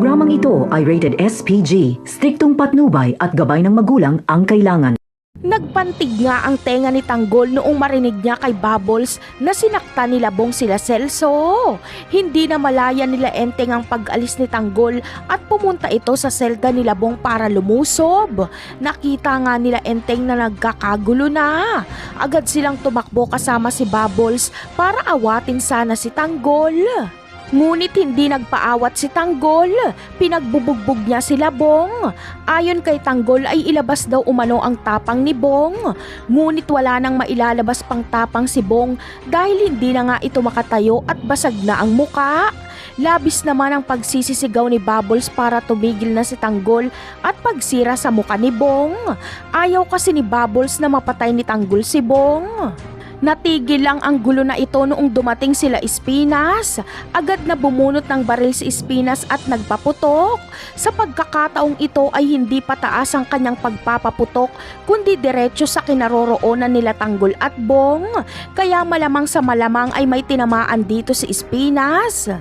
Programang ito ay rated SPG, striktong patnubay at gabay ng magulang ang kailangan. Nagpantig nga ang tenga ni Tanggol noong marinig niya kay Bubbles na sinaktan ni Labong sila Celso. Hindi na malaya nila Enteng ang pag-alis ni Tanggol at pumunta ito sa selda ni Labong para lumusob. Nakita nga nila Enteng na nagkakagulo na. Agad silang tumakbo kasama si Bubbles para awatin sana si Tanggol. Ngunit hindi nagpaawat si Tanggol, pinagbubugbog niya si Labong. Ayon kay Tanggol ay ilabas daw umano ang tapang ni Bong. Ngunit wala nang mailalabas pang tapang si Bong dahil hindi na nga ito makatayo at basag na ang muka. Labis naman ang pagsisisigaw ni Bubbles para tumigil na si Tanggol at pagsira sa muka ni Bong. Ayaw kasi ni Bubbles na mapatay ni Tanggol si Bong. Natigil lang ang gulo na ito noong dumating sila Espinas. Agad na bumunot ng baril si Espinas at nagpaputok. Sa pagkakataong ito ay hindi pataas ang kanyang pagpapaputok kundi diretso sa kinaroroonan nila Tanggol at Bong. Kaya malamang sa malamang ay may tinamaan dito si Espinas.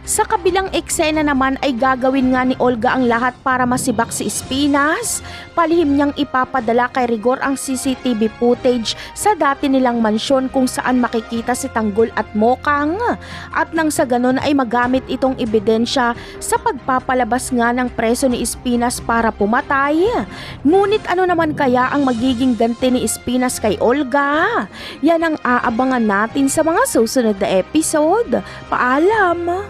Sa kabilang eksena naman ay gagawin nga ni Olga ang lahat para masibak si Espinas. Palihim niyang ipapadala kay Rigor ang CCTV footage sa dati nilang mansyon kung saan makikita si Tanggol at Mokang. At nang sa ganon ay magamit itong ebidensya sa pagpapalabas nga ng preso ni Espinas para pumatay. Ngunit ano naman kaya ang magiging ganti ni Espinas kay Olga? Yan ang aabangan natin sa mga susunod na episode. Paalam!